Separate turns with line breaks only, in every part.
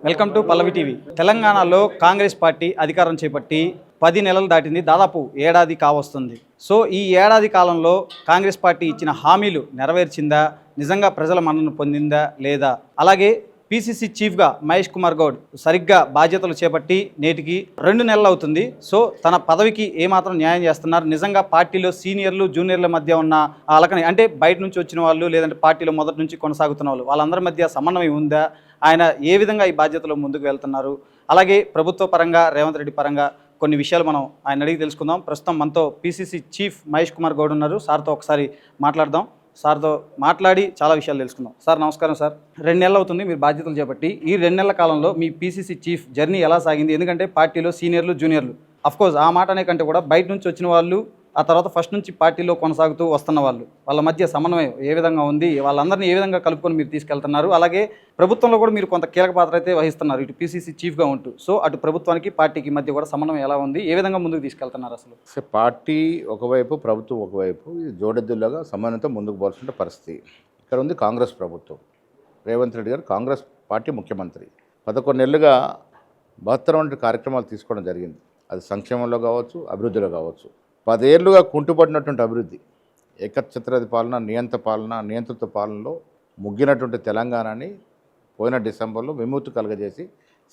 Welcome to Pallavi TV. తెలంగాణలో Congress party అధికారం చేపట్టి 10 నెలలు దాటింది, దాదాపు ఏడాది కావస్తుంది. సో ఈ ఏడాది కాలంలో కాంగ్రెస్ పార్టీ ఇచ్చిన హామీలు నెరవేర్చిందా, నిజంగా ప్రజల మన్ననను పొందిందా లేదా? అలాగే పీసీసీ చీఫ్గా మహేష్ కుమార్ గౌడ్ సరిగ్గా బాధ్యతలు చేపట్టి నేటికి 2 నెలలు అవుతుంది. సో తన పదవికి ఏమాత్రం న్యాయం చేస్తున్నారు? నిజంగా పార్టీలో సీనియర్లు జూనియర్ల మధ్య ఉన్న అలకని, అంటే బయట నుంచి వచ్చిన వాళ్ళు లేదంటే పార్టీలో మొదటి నుంచి కొనసాగుతున్న వాళ్ళు, వాళ్ళందరి మధ్య సమన్వయం ఉందా? ఆయన ఏ విధంగా ఈ బాధ్యతలో ముందుకు వెళ్తున్నారు? అలాగే ప్రభుత్వ పరంగా రేవంత్ రెడ్డి పరంగా కొన్ని విషయాలు మనం ఆయన అడిగి తెలుసుకుందాం. ప్రస్తుతం మనతో పీసీసీ చీఫ్ మహేష్ కుమార్ గౌడ్ ఉన్నారు. సార్తో ఒకసారి మాట్లాడదాం. సార్తో మాట్లాడి చాలా విషయాలు తెలుసుకుందాం. సార్ నమస్కారం. సార్ 2 నెలలు అవుతుంది మీరు బాధ్యతలు చేపట్టి. ఈ 2 నెలల కాలంలో మీ పీసీసీ చీఫ్ జర్నీ ఎలా సాగింది? ఎందుకంటే పార్టీలో సీనియర్లు జూనియర్లు, అఫ్కోర్స్ ఆ మాట అనే కంటే కూడా బయట నుంచి వచ్చిన వాళ్ళు, ఆ తర్వాత ఫస్ట్ నుంచి పార్టీలో కొనసాగుతూ వస్తున్న వాళ్ళు, వాళ్ళ మధ్య సమన్వయం ఏ విధంగా ఉంది? వాళ్ళందరినీ ఏ విధంగా కలుపుకొని మీరు తీసుకెళ్తున్నారు? అలాగే ప్రభుత్వంలో కూడా మీరు కొంత కీలక పాత్ర అయితే వహిస్తున్నారు, ఇటు పీసీసీ చీఫ్గా ఉంటూ. సో అటు ప్రభుత్వానికి పార్టీకి మధ్య కూడా సమన్వయం ఎలా ఉంది? ఏ విధంగా ముందుకు తీసుకెళ్తున్నారు అసలు?
పార్టీ ఒకవైపు, ప్రభుత్వం ఒకవైపు, ఇది జోడెద్దులాగా సమన్వయంతో ముందుకు పోవాల్సిన పరిస్థితి. ఇక్కడ ఉంది కాంగ్రెస్ ప్రభుత్వం. రేవంత్ రెడ్డి గారు కాంగ్రెస్ పార్టీ ముఖ్యమంత్రి. 11 నెలలుగా బహత్తరమైన కార్యక్రమాలు తీసుకోవడం జరిగింది. అది సంక్షేమంలో కావచ్చు, అభివృద్ధిలో కావచ్చు. 10 ఏళ్లుగా కుంటుపడినటువంటి అభివృద్ధి, ఏకఛత్రాది పాలన, నియంత్రిత పాలనలో ముగ్గినటువంటి తెలంగాణని పోయిన డిసెంబర్లో విముక్తి కలగజేసి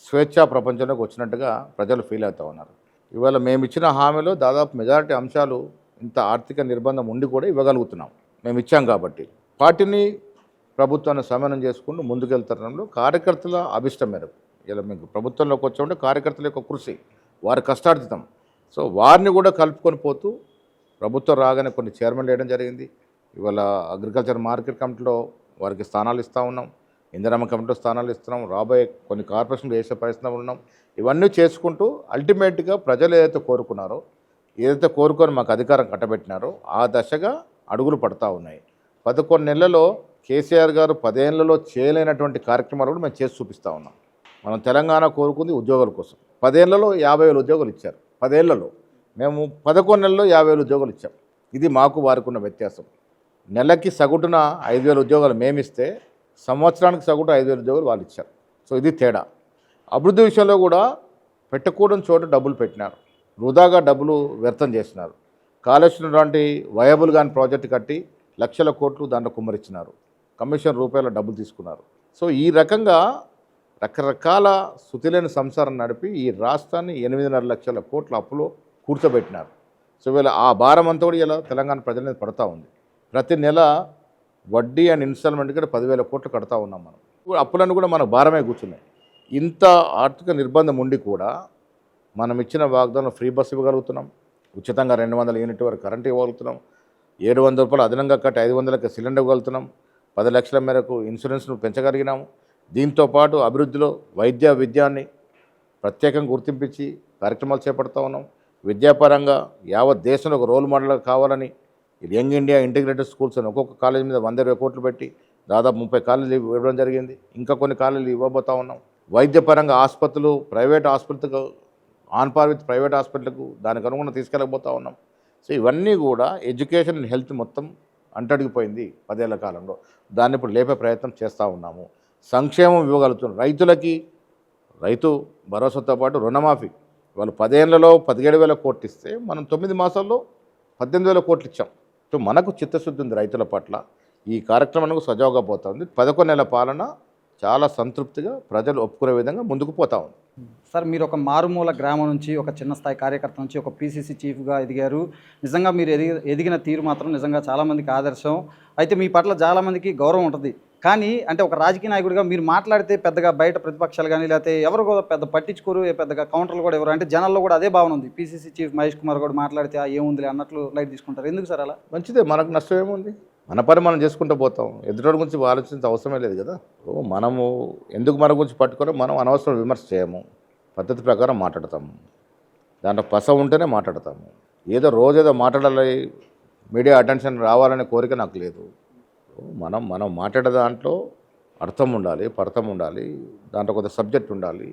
స్వేచ్ఛా ప్రపంచంలోకి వచ్చినట్టుగా ప్రజలు ఫీల్ అవుతూ ఉన్నారు. ఇవాళ మేము ఇచ్చిన హామీలో దాదాపు మెజారిటీ అంశాలు ఇంత ఆర్థిక నిర్బంధం ఉండి కూడా ఇవ్వగలుగుతున్నాం. మేము ఇచ్చాం కాబట్టి పార్టీని, ప్రభుత్వాన్ని సమన్వయం చేసుకుంటూ ముందుకెళ్తున్నంలో కార్యకర్తల అభిష్టం మేరకు ఇలా మీకు ప్రభుత్వంలోకి వచ్చామంటే కార్యకర్తల యొక్క కృషి, వారి కష్టార్జితం. సో వారిని కూడా కలుపుకొని పోతూ ప్రభుత్వం రాగానే కొన్ని చైర్మన్లు వేయడం జరిగింది. ఇవాళ అగ్రికల్చర్ మార్కెట్ కమిటీలో వారికి స్థానాలు ఇస్తూ ఉన్నాం, ఇందిరమ్మ కమిటీలో స్థానాలు ఇస్తున్నాం, రాబోయే కొన్ని కార్పొరేషన్లు వేసే పరిస్థితులు ఉన్నాం. ఇవన్నీ చేసుకుంటూ అల్టిమేట్గా ప్రజలు ఏదైతే కోరుకున్నారో, ఏదైతే కోరుకొని మాకు అధికారం కట్టబెట్టినారో ఆ దశగా అడుగులు పడతా ఉన్నాయి. 11 నెలలలో కేసీఆర్ గారు 10 ఏళ్లలో చేయలేనటువంటి కార్యక్రమాలు కూడా మేము చేసి చూపిస్తూ ఉన్నాం. మనం తెలంగాణ కోరుకుంది ఉద్యోగాల కోసం. 10 ఏళ్లలో 50,000 ఉద్యోగాలు ఇచ్చారు. 10 ఏళ్లలో మేము 11 నెలల్లో 50,000 ఉద్యోగాలు ఇచ్చాం. ఇది మాకు వారికి ఉన్న వ్యత్యాసం. నెలకి సగటున 5,000 ఉద్యోగాలు మేమిస్తే సంవత్సరానికి సగటు 5,000 ఉద్యోగాలు వాళ్ళు ఇచ్చారు. సో ఇది తేడా. అభివృద్ధి విషయంలో కూడా పెట్టకూడని చోట డబ్బులు పెట్టినారు, వృధాగా డబ్బులు వ్యర్థం చేసినారు. కాళేశ్వరం లాంటి వయబుల్ కాని ప్రాజెక్టు కట్టి లక్షల కోట్లు దాంట్లో కుమ్మరిచ్చినారు, కమిషన్ రూపాయల డబ్బులు తీసుకున్నారు. సో ఈ రకంగా రకరకాల శుతిలేని సంసారం నడిపి ఈ రాష్ట్రాన్ని 8.5 లక్షల కోట్ల అప్పులో కూర్చోబెట్టినారు. సో వీళ్ళ ఆ భారం అంతా కూడా ఇలా తెలంగాణ ప్రజల మీద పడతా ఉంది. ప్రతి నెల వడ్డీ అండ్ ఇన్స్టాల్మెంట్ కూడా 10,000 కోట్లు కడతా ఉన్నాం మనం. అప్పులన్నీ కూడా మనకు భారమే కూర్చున్నాయి. ఇంత ఆర్థిక నిర్బంధం ఉండి కూడా మనం ఇచ్చిన వాగ్దానం ఫ్రీ బస్సు ఇవ్వగలుగుతున్నాం, ఉచితంగా 200 యూనిట్ వరకు కరెంట్ ఇవ్వగలుగుతున్నాం, 700 రూపాయలు అదనంగా కట్టి 500కి సిలిండర్ ఇవ్వగలుగుతున్నాం, 10 లక్షల మేరకు ఇన్సూరెన్స్ను పెంచగలిగినాము. దీంతోపాటు అభివృద్ధిలో వైద్య విద్యాన్ని ప్రత్యేకంగా గుర్తింపించి కార్యక్రమాలు చేపడుతూ ఉన్నాం. విద్యాపరంగా యావత్ దేశంలో ఒక రోల్ మోడల్ కావాలని యంగ్ ఇండియా ఇంటిగ్రేటెడ్ స్కూల్స్ అని ఒక్కొక్క కాలేజీ మీద 120 కోట్లు పెట్టి దాదాపు 30 కాలేజీలు ఇవ్వడం జరిగింది. ఇంకా కొన్ని కాలేజీలు ఇవ్వబోతూ ఉన్నాం. వైద్యపరంగా ఆసుపత్రులు, ప్రైవేట్ ఆసుపత్రులకు ఆన్ పార్ విత్ ప్రైవేట్ హాస్పిటల్కు దానికి అనుగుణంగా తీసుకెళ్ళబోతూ ఉన్నాం. సో ఇవన్నీ కూడా ఎడ్యుకేషన్ అండ్ హెల్త్ మొత్తం అంటడిగిపోయింది 10 ఏళ్ల కాలంలో. దాన్ని ఇప్పుడు లేపే ప్రయత్నం చేస్తూ ఉన్నాము. సంక్షేమం ఇవ్వగలుగుతున్నాం. రైతులకి రైతు భరోసాతో పాటు రుణమాఫీ వాళ్ళు 10 ఏళ్లలో 17,000 కోట్లు ఇస్తే మనం 9 మాసాల్లో 18,000 కోట్లు ఇచ్చాం. సో మనకు చిత్తశుద్ధి ఉంది రైతుల పట్ల. ఈ కార్యక్రమానికి సజావుగా పోతుంది. 11 నెలల పాలన చాలా సంతృప్తిగా ప్రజలు ఒప్పుకునే విధంగా ముందుకు పోతా ఉంది.
సార్ మీరు ఒక మారుమూల గ్రామం నుంచి, ఒక చిన్న స్థాయి కార్యకర్త నుంచి ఒక పీసీసీ చీఫ్గా ఎదిగారు. నిజంగా మీరు ఎదిగిన తీరు మాత్రం నిజంగా చాలామందికి ఆదర్శం. అయితే మీ పట్ల చాలామందికి గౌరవం ఉంటుంది. కానీ అంటే ఒక రాజకీయ నాయకుడిగా మీరు మాట్లాడితే పెద్దగా బయట ప్రతిపక్షాలు కానీ లేకపోతే ఎవరు కూడా పెద్ద పట్టించుకోరు, పెద్దగా కౌంటర్లు కూడా ఎవరు, అంటే జనాల్లో కూడా అదే భావన ఉంది. పీసీసీ చీఫ్ మహేష్ కుమార్ కూడా మాట్లాడితే ఏముంది అన్నట్లు లైట్ తీసుకుంటారు. ఎందుకు సార్ అలా?
మంచిదే, మనకు నష్టం ఏముంది? మన పని మనం చేసుకుంటూ పోతాం. ఎదుటి గురించి ఆలోచించే అవసరమే లేదు కదా. మనము ఎందుకు మన గురించి పట్టుకోవడం, మనం అనవసరం విమర్శ చేయము, పద్ధతి ప్రకారం మాట్లాడతాము. దాంట్లో పస ఉంటేనే మాట్లాడతాము. ఏదో రోజేదో మాట్లాడాలి, మీడియా అటెన్షన్ రావాలనే కోరిక నాకు లేదు. మనం మాట్లాడే దాంట్లో అర్థం ఉండాలి, పర్థం ఉండాలి, దాంట్లో కొంత సబ్జెక్ట్ ఉండాలి,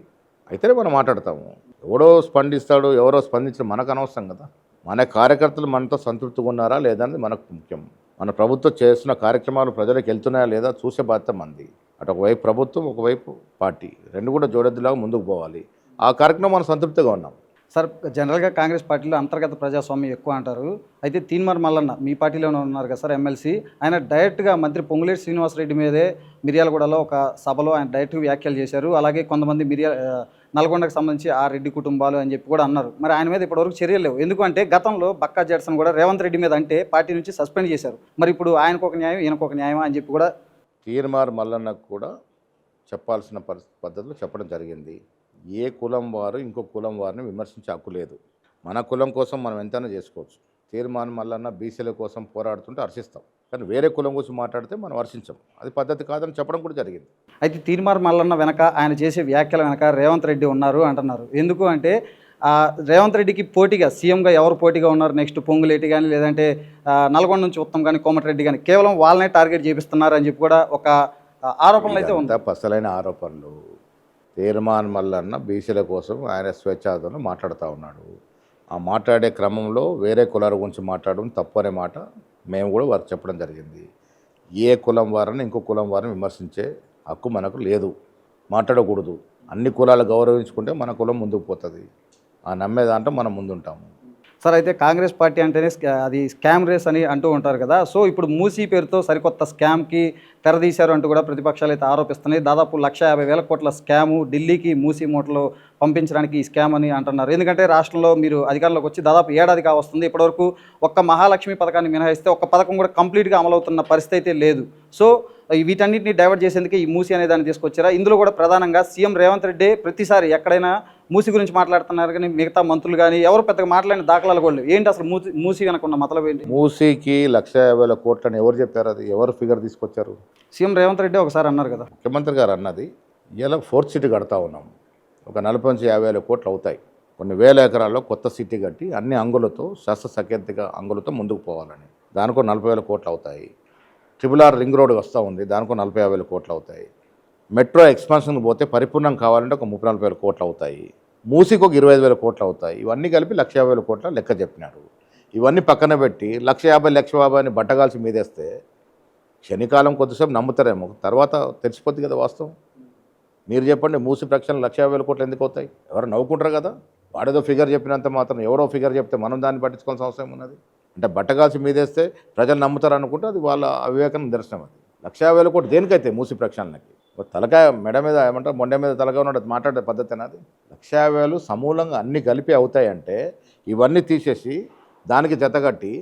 అయితేనే మనం మాట్లాడతాము. ఎవడో స్పందిస్తాడు, ఎవరో స్పందించడం మనకు అనవసరం కదా. మన కార్యకర్తలు మనతో సంతృప్తిగా ఉన్నారా లేదా అనేది మనకు ముఖ్యం. మన ప్రభుత్వం చేస్తున్న కార్యక్రమాలు ప్రజలకు వెళ్తున్నాయా లేదా చూసే బాధ్యత మంది. అటు ఒకవైపు ప్రభుత్వం, ఒకవైపు పార్టీ, రెండు కూడా జోడెద్దులాగా ముందుకు పోవాలి. ఆ కార్యక్రమం మనం సంతృప్తిగా ఉన్నాం.
సార్, జనరల్గా కాంగ్రెస్ పార్టీలో అంతర్గత ప్రజాస్వామ్యం ఎక్కువ అంటారు. అయితే తీన్మార్ మల్లన్న మీ పార్టీలోనే ఉన్నారు కదా సార్, ఎమ్మెల్సీ. ఆయన డైరెక్ట్గా మంత్రి పొంగులేటి శ్రీనివాసరెడ్డి మీదే మిర్యాలగూడలో ఒక సభలో ఆయన డైరెక్ట్గా వ్యాఖ్యలు చేశారు. అలాగే కొంతమంది నల్గొండకు సంబంధించి ఆ రెడ్డి కుటుంబాలు అని చెప్పి కూడా అన్నారు. మరి ఆయన మీద ఇప్పటివరకు చర్యలు లేవు. ఎందుకంటే గతంలో బక్కా జడ్సన్ కూడా రేవంత్ రెడ్డి మీద అంటే పార్టీ నుంచి సస్పెండ్ చేశారు. మరి ఇప్పుడు ఆయనకు ఒక న్యాయం, ఈయనకు ఒక న్యాయం అని చెప్పి కూడా
తీర్మార్ మల్లన్నకు కూడా చెప్పాల్సిన పద్ధతిలో చెప్పడం జరిగింది. ఏ కులం వారు ఇంకో కులం వారిని విమర్శించే హక్కు లేదు. మన కులం కోసం మనం ఎంతైనా చేసుకోవచ్చు. తీర్మాన్ మల్లన్న బీసీల కోసం పోరాడుతుంటే హర్షిస్తాం, కానీ వేరే కులం గురించి మాట్లాడితే మనం హర్షించాం. అది పద్ధతి కాదని చెప్పడం కూడా జరిగింది.
అయితే తీన్మార్ మల్లన్న వెనక, ఆయన చేసే వ్యాఖ్యల వెనక రేవంత్ రెడ్డి ఉన్నారు అంటున్నారు. ఎందుకు అంటే రేవంత్ రెడ్డికి పోటీగా సీఎంగా ఎవరు పోటీగా ఉన్నారు, నెక్స్ట్ పొంగులేటి కానీ లేదంటే నల్గొండ నుంచి ఉత్తమ్ కానీ కోమటిరెడ్డి కానీ, కేవలం వాళ్ళనే టార్గెట్ చేపిస్తున్నారు అని చెప్పి కూడా ఒక ఆరోపణలు అయితే ఉంది.
అసలైన ఆరోపణలు. తీర్మాన్ మల్లన్న బీసీల కోసం ఆయన స్వేచ్ఛాతో మాట్లాడుతూ ఉన్నాడు. ఆ మాట్లాడే క్రమంలో వేరే కులాల గురించి మాట్లాడడం తప్పు అనే మాట మేము కూడా వారికి చెప్పడం జరిగింది. ఏ కులం వారిని ఇంకో కులం వారిని విమర్శించే హక్కు మనకు లేదు, మాట్లాడకూడదు. అన్ని కులాలు గౌరవించుకుంటే మన కులం ముందుకు పోతుంది. ఆ నమ్మే దాంట్లో మనం ముందుంటాము.
సార్, అయితే కాంగ్రెస్ పార్టీ అంటేనే అది స్కామ్ రేస్ అని అంటూ ఉంటారు కదా. సో ఇప్పుడు మూసీ పేరుతో సరికొత్త స్కామ్కి తెరదీశారు అంటూ కూడా ప్రతిపక్షాలు అయితే ఆరోపిస్తున్నాయి. దాదాపు 1,50,000 కోట్ల స్కాము ఢిల్లీకి మూసీ మూటలో పంపించడానికి ఈ స్కామ్ అని అంటున్నారు. ఎందుకంటే రాష్ట్రంలో మీరు అధికారంలోకి వచ్చి దాదాపు ఏడాది కావస్తుంది. ఇప్పటివరకు ఒక్క మహాలక్ష్మి పథకాన్ని మినహాయిస్తే ఒక్క పథకం కూడా కంప్లీట్గా అమలవుతున్న పరిస్థితి అయితే లేదు. సో వీటన్నిటిని డైవర్ట్ చేసేందుకే ఈ మూసీ అనే దాన్ని తీసుకొచ్చారా? ఇందులో కూడా ప్రధానంగా సీఎం రేవంత్ రెడ్డి ప్రతిసారి ఎక్కడైనా మూసీ గురించి మాట్లాడుతున్నారు, కానీ మిగతా మంత్రులు కానీ ఎవరు పెద్దగా మాట్లాడిన దాఖలాలు కూడా లేవు. ఏంటి అసలు మూసీ వెనక ఉన్న మతలబ్ ఏంటి?
మూసీకి 1,50,000 కోట్లని ఎవరు చెప్పారు? అది ఎవరు ఫిగర్ తీసుకొచ్చారు?
సీఎం రేవంత్ రెడ్డి ఒకసారి అన్నారు కదా.
ముఖ్యమంత్రి గారు అన్నది. ఇలా 4th సిటీ కడతా ఉన్నాం, ఒక 40-50,000 కోట్లు అవుతాయి. కొన్ని వేల ఎకరాల్లో కొత్త సిటీ కట్టి అన్ని అంగులతో, శాస్త్రసాంకేతిక అంగులతో ముందుకు పోవాలని, దానికో 40,000 కోట్లు అవుతాయి. RRR రింగ్ రోడ్ వస్తూ ఉంది, దానికో 40-50,000 కోట్లు అవుతాయి. మెట్రో ఎక్స్పాన్షన్ పోతే పరిపూర్ణం కావాలంటే ఒక 30-40,000 కోట్లు అవుతాయి. మూసీకి ఒక 25,000 కోట్లు అవుతాయి. ఇవన్నీ కలిపి 1,50,000 కోట్ల లెక్క చెప్పినాడు. ఇవన్నీ పక్కన పెట్టి 1,50,000 అని బట్టగాల్సి మీదేస్తే క్షణికాలం కొద్దిసేపు నమ్ముతారేమో, తర్వాత తెలిసిపోద్ది కదా వాస్తవం. మీరు చెప్పండి, మూసీ ప్రక్షాళన 1,50,000 కోట్లు ఎందుకు అవుతాయి? ఎవరు నవ్వుకుంటారు కదా. వాడేదో ఫిగర్ చెప్పినంత మాత్రం ఎవరో ఫిగర్ చెప్తే మనం దాన్ని పట్టించుకోవాల్సిన అవసరం ఉన్నది. అంటే బట్టగాల్సి మీదేస్తే ప్రజలు నమ్ముతారు అనుకుంటే అది వాళ్ళ అవివేకం నిదర్శనం. అది 1,50,000 కోట్లు దేనికైతే మూసీ ప్రక్షాళనకి? తలకాయ మెడ మీద ఏమంటారు, మొండె మీద తలగా ఉన్నట్టు మాట్లాడే పద్ధతి అనేది. 1,50,000 సమూలంగా అన్నీ కలిపి అవుతాయంటే ఇవన్నీ తీసేసి దానికి జతగట్టి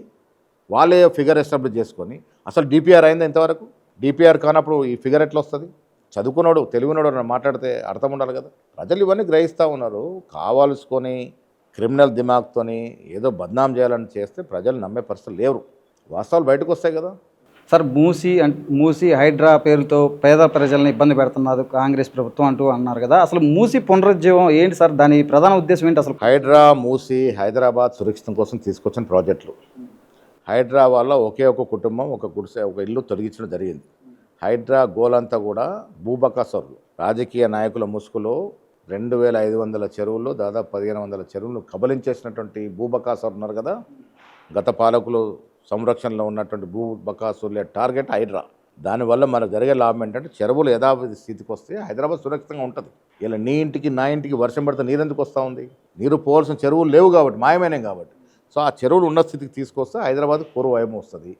వాళ్ళే ఫిగర్ ఎస్టాబ్లిష్ చేసుకొని, అసలు డిపిఆర్ అయిందా ఇంతవరకు? డిపిఆర్ కానప్పుడు ఈ ఫిగర్ ఎట్లా వస్తుంది? చదువుకున్నాడు, తెలివినోడు మాట్లాడితే అర్థం ఉండాలి కదా. ప్రజలు ఇవన్నీ గ్రహిస్తూ ఉన్నారు. కావాల్సుకొని క్రిమినల్ దిమాగ్తోని ఏదో బద్నాం చేయాలని చేస్తే ప్రజలు నమ్మే పరిస్థితులు లేవు. వాస్తవాలు బయటకు వస్తాయి కదా.
సార్, మూసీ హైడ్రా పేరుతో పేద ప్రజల్ని ఇబ్బంది పెడుతున్నారు కాంగ్రెస్ ప్రభుత్వం అంటూ అన్నారు కదా. అసలు మూసీ పునరుజ్జీవం ఏంటి సార్? దాని ప్రధాన ఉద్దేశం ఏంటి అసలు?
హైడ్రా, మూసీ హైదరాబాద్ సురక్షితం కోసం తీసుకొచ్చిన ప్రాజెక్టులు. హైడ్రా వల్ల ఒకే ఒక కుటుంబం, ఒక గుడిసె, ఒక ఇల్లు తొలగించడం జరిగింది. హైడ్రా గోలంతా కూడా భూబకాసురులు, రాజకీయ నాయకుల ముసుగులో 2,500 చెరువుల్లో దాదాపు 1,500 చెరువులు కబలించేసినటువంటి భూబకాసురులు ఉన్నారు కదా. గత పాలకులు సంరక్షణలో ఉన్నటువంటి భూబకాసురులే టార్గెట్ హైడ్రా. దానివల్ల మనకు జరిగే లాభం ఏంటంటే చెరువులు యథావిధి స్థితికి వస్తే హైదరాబాద్ సురక్షితంగా ఉంటుంది. ఇలా నీ ఇంటికి నా ఇంటికి వర్షం పడితే నీరు ఎందుకు వస్తూ ఉంది? నీరు పోవాల్సిన చెరువులు లేవు కాబట్టి, మాయమైనవి కాబట్టి. సో ఆ చెరువులు ఉన్న స్థితికి తీసుకొస్తే హైదరాబాద్ పూర్వవైపు వస్తుంది.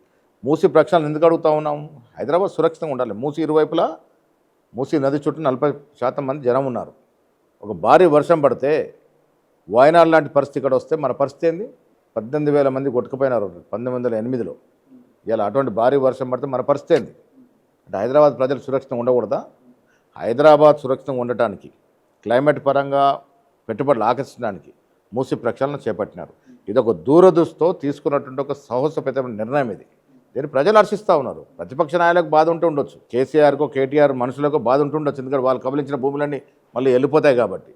మూసీ ప్రక్షాళన ఎందుకు అడుగుతూ ఉన్నాము? హైదరాబాద్ సురక్షితంగా ఉండాలి. మూసీ ఇరువైపులా, మూసీ నది చుట్టూ 40% మంది జనం ఉన్నారు. ఒక భారీ వర్షం పడితే వాయనాడ్ లాంటి పరిస్థితి ఇక్కడ వస్తే మన పరిస్థితి ఏంది? 18,000 మంది కొట్టుకుపోయినారు 1908లో. ఇలా అటువంటి భారీ వర్షం పడితే మన పరిస్థితి ఏంది? అంటే హైదరాబాద్ ప్రజలు సురక్షితంగా ఉండకూడదా? హైదరాబాద్ సురక్షితంగా ఉండటానికి, క్లైమేట్ పరంగా పెట్టుబడులు ఆకర్షించడానికి మూసీ ప్రక్షాళన చేపట్టినారు. ఇది ఒక దూరదృష్టితో తీసుకున్నటువంటి ఒక సాహసోపేతమైన నిర్ణయం. ఇది దీన్ని ప్రజలు హర్షిస్తూ ఉన్నారు. ప్రతిపక్ష నాయకులకు బాధ ఉంటూ ఉండొచ్చు, కేసీఆర్కో కేటీఆర్ మనుషులకు బాధ ఉంటుండొచ్చు, ఎందుకంటే వాళ్ళు కబలించిన భూములన్నీ మళ్ళీ వెళ్ళిపోతాయి కాబట్టి.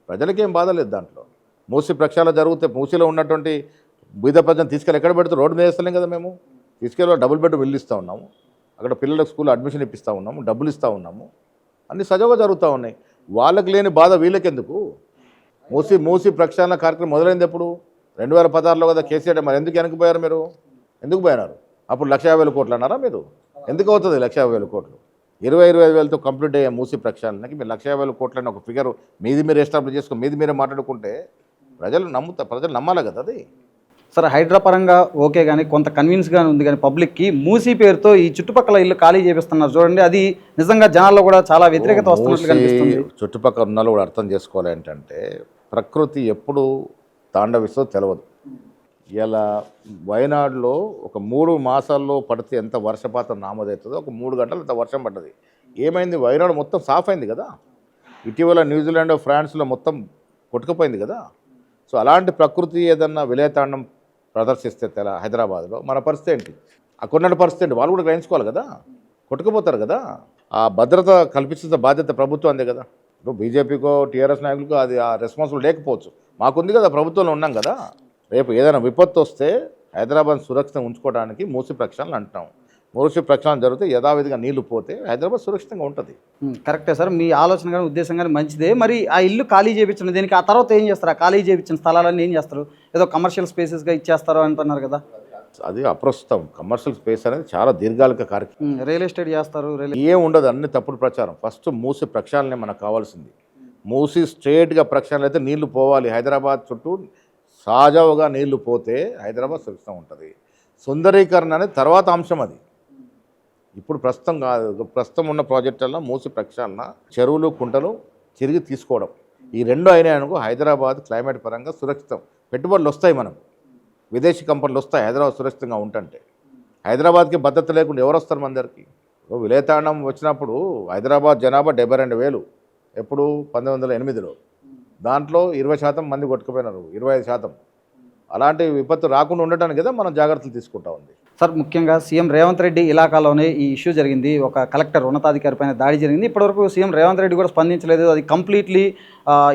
ప్రజలకేం బాధ లేదు దాంట్లో. మూసీ ప్రక్షాళన జరిగితే మూసీలో ఉన్నటువంటి బీద ప్రజలను తీసుకెళ్ళి ఎక్కడ పెడితే రోడ్డు మీద వేస్తలేం కదా. మేము తీసుకెళ్ళి డబుల్ బెడ్రూమ్ ఇల్లు ఇస్తూ ఉన్నాము, అక్కడ పిల్లలకు స్కూల్లో అడ్మిషన్ ఇప్పిస్తూ ఉన్నాము, డబ్బులు ఇస్తూ ఉన్నాము, అన్నీ సజావుగా జరుగుతూ ఉన్నాయి. వాళ్ళకి లేని బాధ వీళ్ళకెందుకు? మూసీ ప్రక్షాళన కార్యక్రమం మొదలైంది ఎప్పుడు? 2016లో కదా కేసీఆర్. మరి ఎందుకు వెనక్కిపోయారు మీరు? ఎందుకు పోయినారు? అప్పుడు 1,50,000 కోట్లు అన్నారా మీరు? ఎందుకు అవుతుంది 1,50,000 కోట్లు? 20-25 వేలతో కంప్లీట్ అయ్యే మూసి ప్రక్షాళనకి మీరు 1,50,000 కోట్లని ఒక ఫిగర్ మీది మీరు ఎస్టాబ్లిష్ చేసుకుని మీరే మాట్లాడుకుంటే ప్రజలు నమ్మాలి కదా అది.
సరే హైడ్రా పరంగా ఓకే కానీ కొంత కన్విన్స్గానే ఉంది కానీ పబ్లిక్కి మూసీ పేరుతో ఈ చుట్టుపక్కల ఇల్లు ఖాళీ చేపిస్తున్నారు చూడండి, అది నిజంగా జనాల్లో కూడా చాలా వ్యతిరేకత వస్తున్నట్లు కనిపిస్తుంది.
చుట్టుపక్కల ఉన్న కూడా అర్థం చేసుకోవాలి ఏంటంటే ప్రకృతి ఎప్పుడు తాండవిస్తో తెలియదు. ఇలా వయనాడులో ఒక 3 మాసాల్లో పడితే ఎంత వర్షపాతం నామోదవుతుందో ఒక 3 గంటలు ఇంత వర్షం పడ్డది. ఏమైంది, వయనాడు మొత్తం సాఫ్ అయింది కదా. ఇటీవల న్యూజిలాండ్ ఫ్రాన్స్లో మొత్తం కొట్టుకుపోయింది కదా. సో అలాంటి ప్రకృతి ఏదన్నా విలయతాండం ప్రదర్శిస్తే హైదరాబాద్లో మన పరిస్థితి ఏంటి, అక్కడున్న పరిస్థితి ఏంటి, వాళ్ళు కూడా గ్రహించుకోవాలి కదా. కొట్టుకుపోతారు కదా. ఆ భద్రత కల్పించిన బాధ్యత ప్రభుత్వం అందే కదా. ఇప్పుడు బీజేపీకో టీఆర్ఎస్ నాయకులకు అది ఆ రెస్పాన్సిబుల్ లేకపోవచ్చు, మాకుంది కదా, ప్రభుత్వంలో ఉన్నాం కదా. రేపు ఏదైనా విపత్తు వస్తే హైదరాబాద్ సురక్షితంగా ఉంచుకోవడానికి మూసి ప్రక్షాళన అంటున్నాం. మూసి ప్రక్షాళన జరిగితే యథావిధిగా నీళ్లు పోతే హైదరాబాద్ సురక్షితంగా ఉంటుంది.
కరెక్టే సార్, మీ ఆలోచన కానీ ఉద్దేశం కానీ మంచిదే. మరి ఆ ఇల్లు ఖాళీ చేయించిన దీనికి ఆ తర్వాత ఏం చేస్తారు? ఆ ఖాళీ చేయించిన స్థలాలన్నీ ఏం చేస్తారు? ఏదో కమర్షియల్ స్పేసెస్గా ఇచ్చేస్తారు అంటున్నారు కదా.
అది అప్రస్తుతం. కమర్షియల్ స్పేస్ అనేది చాలా దీర్ఘాలిక కార్యక్రమం.
రియల్ ఎస్టేట్ చేస్తారు,
ఏం ఉండదు, అన్ని తప్పుడు ప్రచారం. ఫస్ట్ మూసి ప్రక్షాళనే మనకు కావాల్సింది. మూసి స్ట్రేట్గా ప్రక్షాళన అయితే నీళ్లు పోవాలి. హైదరాబాద్ చుట్టూ సహజంగా నీళ్లు పోతే హైదరాబాద్ సురక్షితంగా ఉంటుంది. సుందరీకరణ అనేది తర్వాత అంశం. అది ఇప్పుడు ప్రస్తుతం కాదు. ప్రస్తుతం ఉన్న ప్రాజెక్టుల్లో మూసి ప్రక్షాళన, చెరువులు కుంటలు తిరిగి తీసుకోవడం, ఈ 2 అయినాయనుకో హైదరాబాద్ క్లైమేట్ పరంగా సురక్షితం. పెట్టుబడులు వస్తాయి, మనం విదేశీ కంపెనీలు వస్తాయి హైదరాబాద్ సురక్షితంగా ఉంటుంటే. హైదరాబాద్కి భద్రత లేకుండా ఎవరు వస్తారు మన దగ్గరికి? విలయతాండం వచ్చినప్పుడు హైదరాబాద్ జనాభా 72,000 ఎప్పుడు 1908లో. దాంట్లో 20% మంది కొట్టుకుపోయినారు, 25%. అలాంటి విపత్తు రాకుండా ఉండటానికి కదా మనం జాగ్రత్తలు తీసుకుంటా ఉంది.
సార్ ముఖ్యంగా సీఎం రేవంత్ రెడ్డి ఇలాకాలోనే ఈ ఇష్యూ జరిగింది, ఒక కలెక్టర్ ఉన్నతాధికారి పైన దాడి జరిగింది. ఇప్పటివరకు సీఎం రేవంత్ రెడ్డి కూడా స్పందించలేదు. అది కంప్లీట్లీ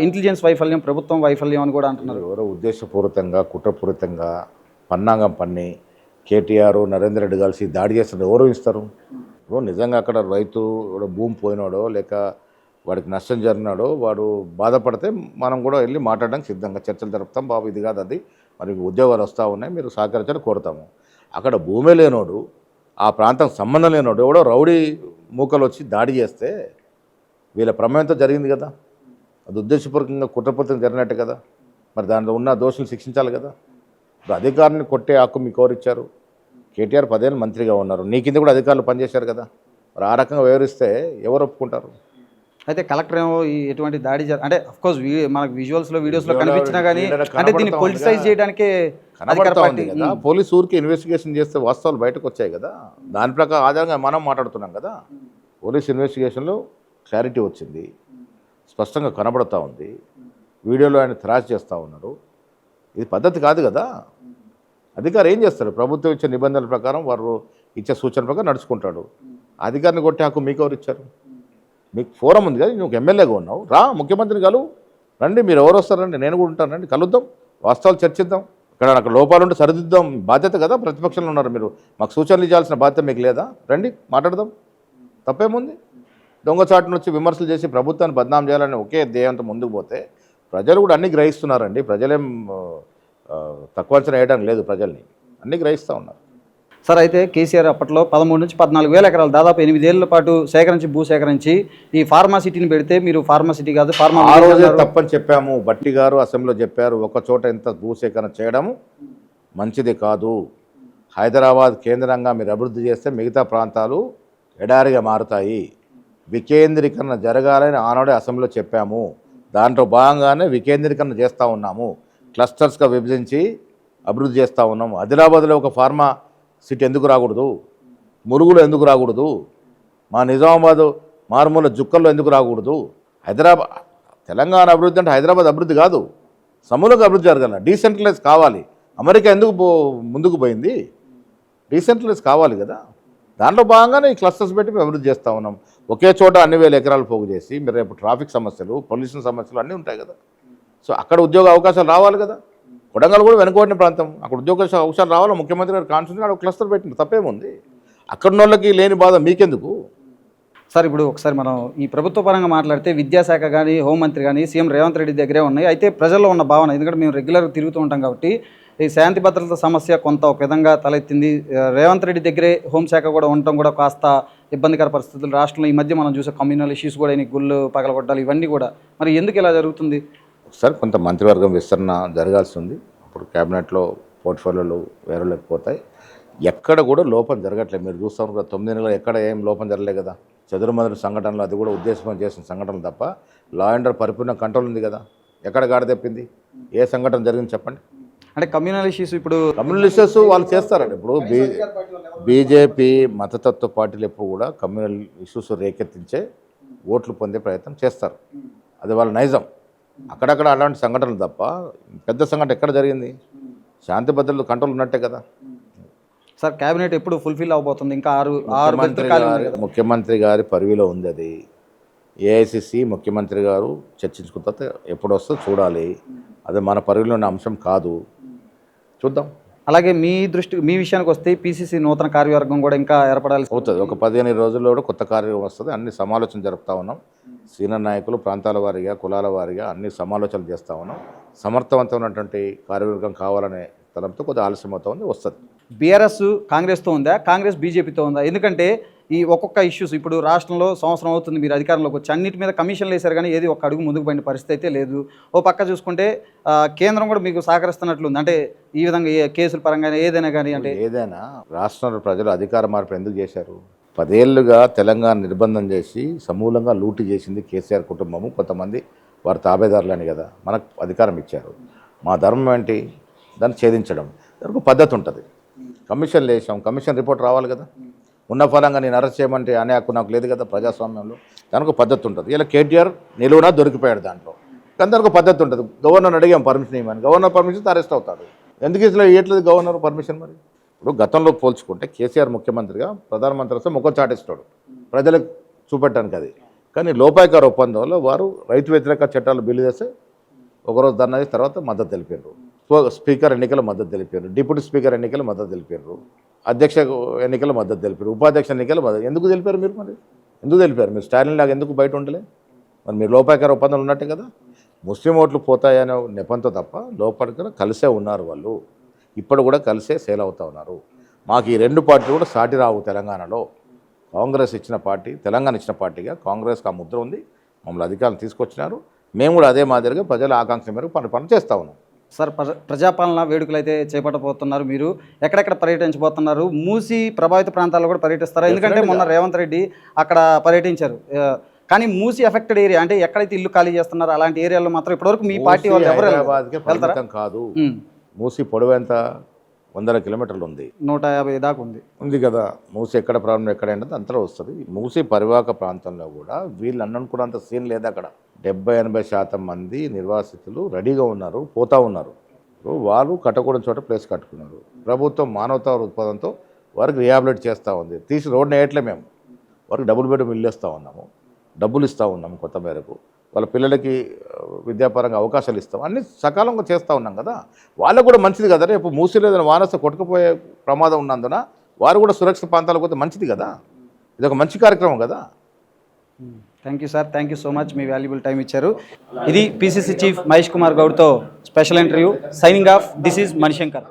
ఇంటెలిజెన్స్ వైఫల్యం, ప్రభుత్వం వైఫల్యం అని కూడా అంటున్నారు.
ఎవరో ఉద్దేశపూరితంగా కుట్రపూరితంగా పన్నాగం పన్ని కేటీఆర్ నరేందర్ రెడ్డి కలిసి దాడి చేస్తారు. ఎవరు ఇస్తారు? ఇప్పుడు నిజంగా అక్కడ రైతు భూమి పోయినాడో లేక వాడికి నష్టం జరిగినాడో వాడు బాధపడితే మనం కూడా వెళ్ళి మాట్లాడడానికి సిద్ధంగా చర్చలు జరుపుతాం. బాబు ఇది కాదు అది, మరి ఉద్యోగాలు వస్తూ ఉన్నాయి, మీరు సహకరించాలని కోరుతాము. అక్కడ భూమి లేనోడు, ఆ ప్రాంతం సంబంధం లేనోడు ఎవడో రౌడీ మూకలు వచ్చి దాడి చేస్తే వీళ్ళ ప్రమేయంతో జరిగింది కదా. అది ఉద్దేశపూర్వకంగా కుట్రపూరితంగా జరిగినట్టు కదా. మరి దాంట్లో ఉన్న దోషులు శిక్షించాలి కదా. ఇప్పుడు అధికారిని కొట్టే హక్కు మీకు ఎవరిచ్చారు? కేటీఆర్ 10 ఏళ్ళు మంత్రిగా ఉన్నారు, నీ కింద కూడా అధికారులు పనిచేశారు కదా. మరి ఆ రకంగా వివరిస్తే ఎవరు ఒప్పుకుంటారు?
అయితే కలెక్టర్ ఏమో ఎటువంటి దాడి అంటే అఫ్కోర్స్ మనకు విజువల్స్లో వీడియోస్లో కనిపించినా కానీ అంటే దీన్ని పొలిటిసైజ్ చేయడానికే
కనబడతా ఉంది కదా. పోలీసు ఊరికి ఇన్వెస్టిగేషన్ చేస్తే వాస్తవాలు బయటకు వచ్చాయి కదా. దాని ప్రకారం ఆధారంగా మనం మాట్లాడుతున్నాం కదా. పోలీస్ ఇన్వెస్టిగేషన్లో క్లారిటీ వచ్చింది, స్పష్టంగా కనబడతా ఉంది. వీడియోలో ఆయన త్రాస్ చేస్తూ ఉన్నారు. ఇది పద్ధతి కాదు కదా. అధికారి ఏం చేస్తారు? ప్రభుత్వం ఇచ్చే నిబంధనల ప్రకారం వారు ఇచ్చే సూచన ప్రకారం నడుచుకుంటాడు. అధికారిని కొట్టే హక్కు మీకు ఎవరు ఇచ్చారు? మీకు ఫోరం ఉంది కదా, నువ్వు ఎమ్మెల్యేగా ఉన్నావు, రా ముఖ్యమంత్రిని కలువు, రండి, మీరు ఎవరు వస్తారండి, నేను కూడా ఉంటాను, రండి కలుద్దాం, వాస్తవాలు చర్చిద్దాం, అక్కడ లోపాలు ఉంటే సరిదిద్దాం. బాధ్యత కదా, ప్రతిపక్షంలో ఉన్నారు మీరు, మాకు సూచనలు ఇవ్వాల్సిన బాధ్యత మీకు లేదా? రండి మాట్లాడదాం, తప్పేముంది? దొంగచాటును వచ్చి విమర్శలు చేసి ప్రభుత్వాన్ని బద్నాం చేయాలని ఒకే ధ్యేయంతో ముందుకు పోతే ప్రజలు కూడా అన్నీ గ్రహిస్తున్నారండి. ప్రజలేం తక్కువ అంచనా వేయడానికి లేదు, ప్రజల్ని అన్నీ గ్రహిస్తూ ఉన్నారు.
సార్ అయితే కేసీఆర్ అప్పట్లో 13 నుంచి 14,000 ఎకరాలు దాదాపు 8 ఏళ్ల పాటు భూ సేకరించి ఈ ఫార్మాసిటీని పెడితే మీరు ఫార్మాసిటీ కాదు
ఆ రోజే తప్పని చెప్పాము. బట్టి గారు అసెంబ్లీలో చెప్పారు, ఒక చోట ఇంత భూసేకరణ చేయడం మంచిది కాదు, హైదరాబాద్ కేంద్రంగా మీరు అభివృద్ధి చేస్తే మిగతా ప్రాంతాలు ఎడారిగా మారుతాయి, వికేంద్రీకరణ జరగాలని ఆనాడే అసెంబ్లీలో చెప్పాము. దాంట్లో భాగంగానే వికేంద్రీకరణ చేస్తూ ఉన్నాము, క్లస్టర్స్గా విభజించి అభివృద్ధి చేస్తూ ఉన్నాము. ఆదిలాబాద్లో ఒక ఫార్మా సిటీ ఎందుకు రాకూడదు? మురుగులో ఎందుకు రాకూడదు? మా నిజామాబాద్ మారుమూల జుక్కల్లో ఎందుకు రాకూడదు? హైదరాబాద్ తెలంగాణ అభివృద్ధి అంటే హైదరాబాద్ అభివృద్ధి కాదు, సమూలంగా అభివృద్ధి జరగాలి. డీసెంట్రలైజ్ కావాలి. అమెరికా ఎందుకు ముందుకు పోయింది? డీసెంట్రలైజ్ కావాలి కదా. దాంట్లో భాగంగానే ఈ క్లస్టర్స్ పెట్టి అభివృద్ధి చేస్తూ ఉన్నాం. ఒకే చోట అన్ని వేల ఎకరాలు పోగు చేసి మీరు రేపు ట్రాఫిక్ సమస్యలు, పొల్యూషన్ సమస్యలు అన్నీ ఉంటాయి కదా. సో అక్కడ ఉద్యోగ అవకాశాలు రావాలి కదా. కొడంగల్ కూడా వెనుకబడిన ప్రాంతం, అక్కడ ఉద్యోగ అవకాశాలు రావాలి. ముఖ్యమంత్రి గారు కాన్స్టిట్యూషన్ అక్కడ క్లస్టర్ పెట్టింది, తప్పేముంది? అక్కడ వాళ్ళకి లేని బాధ మీకెందుకు?
సార్ ఇప్పుడు ఒకసారి మనం ఈ ప్రభుత్వ పరంగా మాట్లాడితే విద్యాశాఖ కానీ హోంమంత్రి కానీ సీఎం రేవంత్ రెడ్డి దగ్గరే ఉన్నాయి. అయితే ప్రజల్లో ఉన్న భావన, ఎందుకంటే మేము రెగ్యులర్గా తిరుగుతూ ఉంటాం కాబట్టి ఈ శాంతి భద్రత సమస్య కొంత ఒక విధంగా తలెత్తింది. రేవంత్ రెడ్డి దగ్గరే హోంశాఖ కూడా ఉండటం కూడా కాస్త ఇబ్బందికర పరిస్థితులు రాష్ట్రంలో ఈ మధ్య మనం చూసే కమ్యూనల్ ఇష్యూస్ కూడా గుళ్ళు పగలగొట్టాలి ఇవన్నీ కూడా, మరి ఎందుకు ఇలా జరుగుతుంది?
ఒకసారి కొంత మంత్రివర్గం విస్తరణ జరగాల్సి ఉంది. అప్పుడు క్యాబినెట్లో పోర్ట్ఫోలియోలు వేరలేకపోతాయి. ఎక్కడ కూడా లోపం జరగట్లేదు. మీరు చూస్తాం కదా 9 నెలలు ఎక్కడ ఏం లోపం జరగలేదు కదా. చెదురుమదురు సంఘటనలు అది కూడా ఉద్దేశం చేసిన సంఘటనలు తప్ప లా అండ్ ఆర్డర్ పరిపూర్ణ కంట్రోల్ ఉంది కదా. ఎక్కడ గాడి తెప్పింది? ఏ సంఘటన జరిగింది చెప్పండి.
అంటే కమ్యూనల్ ఇష్యూస్ ఇప్పుడు
కమ్యూనల్ ఇష్యూస్ వాళ్ళు చేస్తారండి. ఇప్పుడు బీజేపీ మతతత్వ పార్టీలు ఎప్పుడు కూడా కమ్యూనల్ ఇష్యూస్ రేకెత్తించే ఓట్లు పొందే ప్రయత్నం చేస్తారు. అది వాళ్ళ నైజం. అక్కడక్కడ అలాంటి సంఘటనలు తప్ప పెద్ద సంఘటన ఎక్కడ జరిగింది? శాంతి భద్రతలు కంట్రోల్ ఉన్నట్టే కదా.
సార్ క్యాబినెట్ ఎప్పుడు ఫుల్ఫిల్ అవబోతుంది? ఇంకా ఆరు
ముఖ్యమంత్రి గారి పరివిలో ఉంది అది. ఏఐసిసి ముఖ్యమంత్రి గారు చర్చించుకున్న తర్వాత ఎప్పుడు వస్తుందో చూడాలి. అది మన పరివిలో ఉన్న అంశం కాదు, చూద్దాం.
అలాగే మీ విషయానికి వస్తే పిసిసి నూతన కార్యవర్గం కూడా ఇంకా ఏర్పడాల్సి
అవుతుంది. ఒక 15 రోజుల్లో కూడా కొత్త కార్యక్రమం వస్తుంది. అన్ని సమాలోచన జరుపుతూ ఉన్నాం. సీనియర్ నాయకులు ప్రాంతాల వారీగా కులాల వారీగా అన్ని సమాలోచనలు చేస్తూ ఉన్నాం. సమర్థవంతమైనటువంటి కార్యవర్గం కావాలనే తలంతో కొద్దిగా ఆలస్యం అవుతా ఉంది, వస్తుంది.
బీఆర్ఎస్ కాంగ్రెస్తో ఉందా, కాంగ్రెస్ బీజేపీతో ఉందా? ఎందుకంటే ఈ ఒక్కొక్క ఇష్యూస్ ఇప్పుడు రాష్ట్రంలో సంవత్సరం అవుతుంది మీరు అధికారంలోకి వచ్చి, అన్నిటి మీద కమిషన్లు వేశారు కానీ ఏది ఒక్క అడుగు ముందుకు పోయిన పరిస్థితి అయితే లేదు. ఓ పక్క చూసుకుంటే కేంద్రం కూడా మీకు సహకరిస్తున్నట్లుంది. అంటే ఈ విధంగా కేసుల పరంగా ఏదైనా కానీ, అంటే
ఏదైనా రాష్ట్రంలో ప్రజలు అధికార మార్పు ఎందుకు చేశారు? 10 ఏళ్లుగా తెలంగాణ నిర్బంధం చేసి సమూలంగా లూటీ చేసింది కేసీఆర్ కుటుంబము, కొంతమంది వారి తాబేదారులని కదా మనకు అధికారం ఇచ్చారు. మా ధర్మం ఏంటి? దాన్ని ఛేదించడం. దానికి పద్ధతి ఉంటుంది. కమిషన్లు వేసాం, కమిషన్ రిపోర్ట్ రావాలి కదా. ఉన్న ఫలంగా నేను అరెస్ట్ చేయమంటే అనే హక్కు నాకు లేదు కదా ప్రజాస్వామ్యంలో. దానికి పద్ధతి ఉంటుంది. ఇలా కేటీఆర్ నిలువునా దొరికిపోయాడు దాంట్లో. కానీ దానికి పద్ధతి ఉంటుంది. గవర్నర్ అడిగాం పర్మిషన్ ఇవ్వమని, గవర్నర్ పర్మిషన్ అరెస్ట్ అవుతాడు. ఎందుకు ఇట్లా ఇవ్వట్లేదు గవర్నర్ పర్మిషన్? మరి ఇప్పుడు గతంలో పోల్చుకుంటే కేసీఆర్ ముఖ్యమంత్రిగా ప్రధానమంత్రి వస్తే ముఖం చాటిస్తాడు ప్రజలకు చూపెట్టడానికి అది. కానీ లోపాయకార ఒప్పందంలో వారు రైతు వ్యతిరేక చట్టాలు బిల్లు చేస్తే ఒకరోజు ధర్నా చేసి తర్వాత మద్దతు తెలిపారు. స్పీకర్ ఎన్నికల మద్దతు తెలిపారు, డిప్యూటీ స్పీకర్ ఎన్నికల మద్దతు తెలిపారు, అధ్యక్ష ఎన్నికల మద్దతు తెలిపారు, ఉపాధ్యక్ష ఎన్నికల మద్దతు. ఎందుకు తెలిపారు మీరు? మరి ఎందుకు తెలిపారు? మీరు స్టాలిన్ లాగా ఎందుకు బయట ఉండలే? మరి మీరు లోపాయకార ఒప్పందాలు ఉన్నట్టే కదా. ముస్లిం ఓట్లు పోతాయనే నెపంతో తప్ప లోపలికి కలిసే ఉన్నారు వాళ్ళు. ఇప్పుడు కూడా కలిసే సేల్ అవుతూ ఉన్నారు. మాకు ఈ 2 పార్టీలు కూడా సాటి రావు తెలంగాణలో. కాంగ్రెస్ ఇచ్చిన పార్టీ, తెలంగాణ ఇచ్చిన పార్టీగా కాంగ్రెస్కి ఆ ముద్ర ఉంది. మమ్మల్ని అధికారులు తీసుకొచ్చినారు. మేము కూడా అదే మాదిరిగా ప్రజల ఆకాంక్ష మేరకు పని చేస్తూ ఉన్నాం.
సార్ ప్రజాపాలన వేడుకలు అయితే చేపట్టబోతున్నారు. మీరు ఎక్కడెక్కడ పర్యటించబోతున్నారు? మూసి ప్రభావిత ప్రాంతాల్లో కూడా పర్యటిస్తారా? ఎందుకంటే మొన్న రేవంత్ రెడ్డి అక్కడ పర్యటించారు. కానీ మూసి ఎఫెక్టెడ్ ఏరియా అంటే ఎక్కడైతే ఇల్లు ఖాళీ చేస్తున్నారో అలాంటి ఏరియాలో మాత్రం ఇప్పటివరకు మీ పార్టీ వాళ్ళు ఎవరు
వెళ్తారా? కాదు, మూసి పొడవు ఎంత? 100 కిలోమీటర్లు ఉంది,
150 దాకా ఉంది
కదా. మూసి ఎక్కడ ప్రాబ్లం ఎక్కడ ఏంటంటే అంతలో వస్తుంది. మూసి పరివాహక ప్రాంతంలో కూడా వీళ్ళు అనుకున్నంత సీన్ లేదు. అక్కడ 70-80% మంది నిర్వాసితులు రెడీగా ఉన్నారు, పోతూ ఉన్నారు. వాళ్ళు కట్టకూడని చోట ప్లేస్ కట్టుకున్నారు. ప్రభుత్వం మానవతా దృక్పథంతో వారికి రిహాబిలిట్ చేస్తూ ఉంది. తీసి రోడ్ని వేయట్లే, మేము వారికి డబుల్ బెడ్రూమ్ ఇల్లు ఇస్తూ ఉన్నాము, డబ్బులు ఇస్తూ ఉన్నాము కొంత మేరకు. వాళ్ళ పిల్లలకి విద్యాపరంగా అవకాశాలు ఇస్తాం, అన్నీ సకాలంగా చేస్తూ ఉన్నాం కదా. వాళ్ళకు కూడా మంచిది కదా. రేపు మూసిలో ఏదైనా వానస కొట్టుకుపోయే ప్రమాదం ఉన్నందున వారు కూడా సురక్షిత ప్రాంతాలకు పోతే మంచిది కదా. ఇది ఒక మంచి కార్యక్రమం కదా.
Thank you sir, thank you so much. మీ వాల్యుబుల్ టైం ఇచ్చారు. ఇది పిసిసి చీఫ్ మహేష్ కుమార్ గౌడ్తో special interview. Signing off, this is Manishankar.